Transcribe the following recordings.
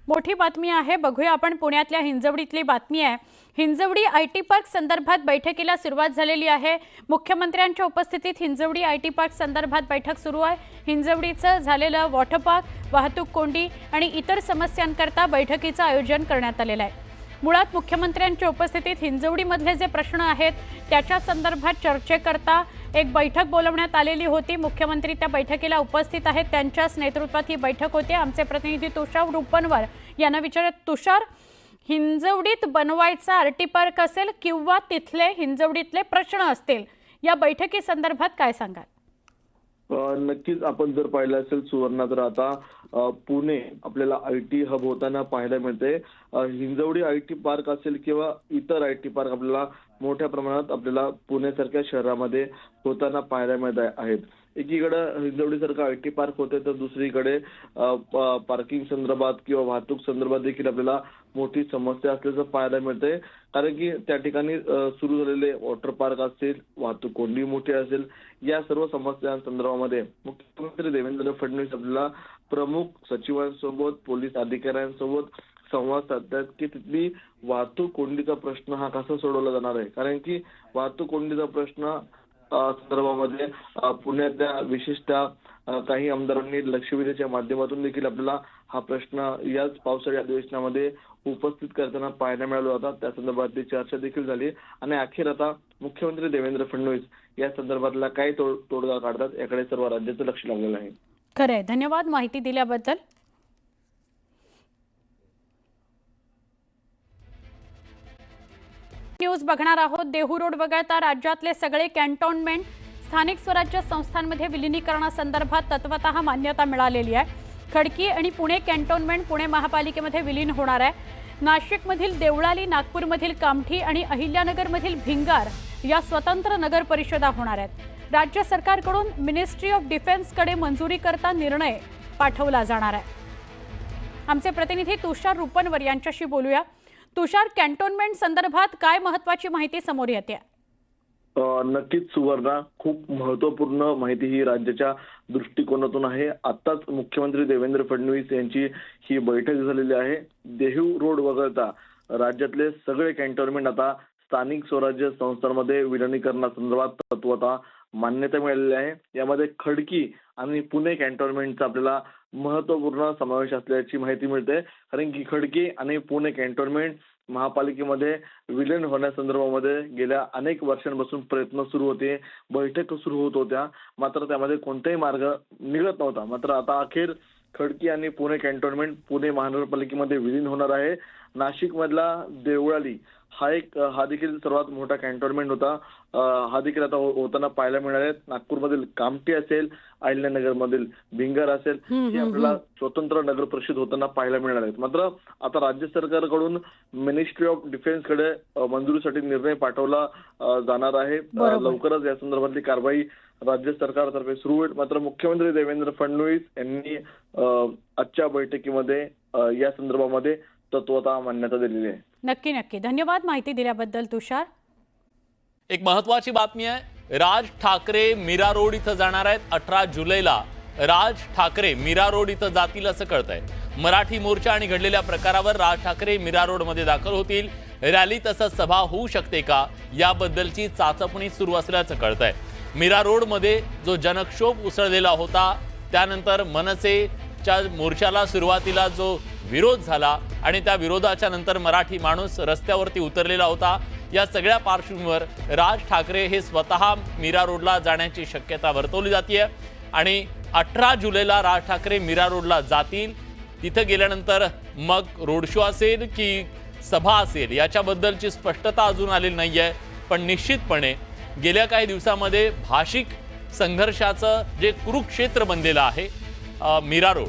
मोठी बातमी आहे, बघूया आपण पुण्यातल्या हिंजवडीतली बातमी आहे। हिंजवडी आयटी पार्क संदर्भात बैठकीला सुरुवात झालेली आहे। मुख्यमंत्र्यांच्या उपस्थितीत हिंजवडी आयटी पार्क संदर्भात बैठक सुरू आहे। हिंजवडीचं झालेलं वॉटर पार्क, वाहतूक कोंडी आणि इतर समस्यांकरता बैठकीचं आयोजन करण्यात आलेलं आहे। मुळात मुख्यमंत्र्यांच्या उपस्थितीत हिंजवडीमधले जे प्रश्न आहेत त्याच्या संदर्भात चर्चेकरता एक बैठक बोलवण्यात आलेली होती। मुख्यमंत्री त्या बैठकीला उपस्थित आहेत, त्यांच्याच नेतृत्वात ही बैठक होती। आमचे प्रतिनिधी तुषार रुपनवर यांना विचारत, तुषार, हिंजवडीत बनवायचा आरटी पार्क असेल किंवा तिथले हिंजवडीतले प्रश्न असतील, या बैठकी संदर्भात काय सांगाल? नक्कीच आपण जर पाहिलं असेल सुवर्णा, तर आता पुणे आपल्याला आयटी हब होताना पाहायला मिळते। हिंजवडी आयटी पार्क असेल किंवा इतर आयटी पार्क आपल्याला मोठ्या प्रमाणात आपल्याला पुण्यासारख्या शहरामध्ये होताना पाहायला मिळत आहेत। एकीकडे हिंजवडीसारखा आयटी पार्क होते, तर दुसरीकडे पार्किंग संदर्भात किंवा वाहतूक संदर्भात देखील आपल्याला मोठी समस्या असल्याचं पाहायला मिळते। कारण की त्या ठिकाणी सुरू झालेले वॉटर पार्क असतील, वाहतूक कोंडी मोठी असेल, या सर्व समस्यांसंदर्भामध्ये मुख्यमंत्री देवेंद्र फडणवीस आपल्याला प्रमुख सचिवांसोबत, पोलीस अधिकाऱ्यांसोबत संवाद साधतात की तिथली वाहतूक कोंडीचा प्रश्न हा कसा सोडवला जाणार आहे। कारण की वाहतूक कोंडीचा प्रश्न संदर्भामध्ये पुण्यातल्या विशेषतः काही आमदारांनी लक्षवेधीच्या माध्यमातून देखील आपल्याला हा प्रश्न याच पावसाळी अधिवेशनामध्ये उपस्थित करताना पाहायला मिळाला होता। त्या संदर्भातली चर्चा देखील झाली आणि अखेर आता मुख्यमंत्री देवेंद्र फडणवीस या संदर्भातला काय तोडगा काढतात याकडे सर्व राज्याचं लक्ष लागलेलं आहे। खरंय, धन्यवाद माहिती दिल्याबद्दल। न्यूज बघणार आहोत। देहू रोड वगळता राज्यातले सगळे कॅन्टोन्मेंट स्थानिक स्वराज्य संस्थांमध्ये विलिनीकरणासंदर्भात तत्वतः मान्यता मिळालेली आहे। खडकी आणि पुणे कॅन्टोन्मेंट पुणे महापालिकेमध्ये विलीन होणार आहे। नाशिकमधील देवळाली, नागपूरमधील कामठी आणि अहिल्यानगरमधील भिंगार या स्वतंत्र नगर परिषदा होणार आहेत। राज्य सरकारकडून मिनिस्ट्री ऑफ डिफेन्सकडे मंजुरीकरता निर्णय पाठवला जाणार आहे। आमचे प्रतिनिधी तुषार रुपनवर यांच्याशी बोलूया। तुषार, कॅन्टोन्मेंट संदर्भात काय महत्त्वाची माहिती समोर येते? नक्कीच सुवर्णा, खूप महत्त्वपूर्ण माहिती ही राज्याच्या दृष्टिकोनातून आहे। आताच मुख्यमंत्री देवेंद्र फडणवीस यांची ही बैठक झालेली आहे। देहू रोड वगळता राज्यातले सगळे कॅन्टोन्मेंट आता स्थानिक स्वराज्य संस्थांमध्ये विलिनीकरणासंदर्भात तत्वतः मान्यता मिळालेली आहे। यामध्ये खडकी आणि पुणे कॅन्टोन्मेंटचा आपल्याला महत्त्वपूर्ण समावेश असल्याची माहिती मिळते। कारण की खडकी आणि पुणे कॅन्टोन्मेंट महापालिकेमध्ये विलीन होण्यासंदर्भामध्ये गेल्या अनेक वर्षांपासून प्रयत्न सुरू होते, बैठक सुरू होत होत्या, मात्र त्यामध्ये कोणताही मार्ग निघत नव्हता। मात्र आता अखेर खडकी आणि पुणे कॅन्टोन्मेंट पुणे महानगरपालिकेमध्ये विलीन होणार आहे। नाशिक मधला देवळाली हा देखील सर्वात मोठा कॅन्टोन्मेंट होता, हा देखील आता होताना पाहायला मिळणार आहे। नागपूरमधील कामठी असेल, अहिल्यानगर मधील भिंगार असेल, हे आपल्याला स्वतंत्र नगर परिषद होताना पाहायला मिळणार आहेत। मात्र आता राज्य सरकारकडून मिनिस्ट्री ऑफ डिफेन्सकडे मंजुरीसाठी निर्णय पाठवला जाणार आहे। लवकरच या संदर्भातली कारवाई राज्य सरकारतर्फे सुरू होईल। मात्र मुख्यमंत्री देवेंद्र फडणवीस यांनी आजच्या बैठकीमध्ये या संदर्भामध्ये तत्वतः मान्यता दिलेली आहे। नक्की नक्की, धन्यवाद माहिती दिल्याबद्दल तुषार। एक महत्वाची बातमी आहे, राज ठाकरे मीरा रोड इथं जाणार आहेत। 18 जुलैला राज ठाकरे मीरा रोड इथं जातील असं कळतंय। मराठी मोर्चा आणि घडलेल्या प्रकारावर राज ठाकरे मीरा रोड मध्ये दाखल होतील। रॅली तसंच सभा होऊ शकते का याबद्दलची चाचपणी सुरू असल्याचं कळतंय। मीरा रोड मध्ये जो जनक्षोभ उसळलेला होता, त्यानंतर मनसेच्या मोर्चाला सुरुवातीला जो विरोध झाला आणि त्या विरोधाच्या नंतर मराठी माणूस रस्त्यावरती उतरलेला होता, या सगळ्या पार्श्वभूमीवर राज ठाकरे हे स्वतः मीरा रोडला जाण्याची शक्यता वर्तवली जाते आणि 18 जुलैला राज ठाकरे मीरा रोडला जातील। तिथे गेल्यानंतर मग रोड शो असेल की सभा असेल याच्याबद्दलची स्पष्टता अजून आलेली नाहीये, पण निश्चितपणे गेल्या काही दिवसांमध्ये भाषिक संघर्षाचं जे कुरुक्षेत्र बनलेलं आहे मीरा रोड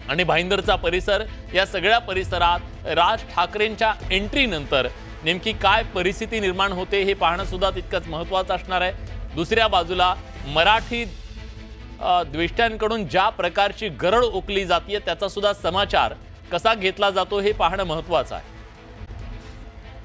आणि भाईंदरचा परिसर, या सगळ्या परिसरात राज ठाकरेंच्या एंट्री नंतर नेमकी काय परिस्थिती निर्माण होते हे पाहणं सुद्धा तितकंच महत्त्वाचं असणार आहे। दुसऱ्या बाजूला मराठी द्वेष्ट्यांकडून ज्या प्रकारची गरळ ओकली जाते त्याचा सुद्धा समाचार कसा घेतला जातो हे पाहणं महत्त्वाचं आहे।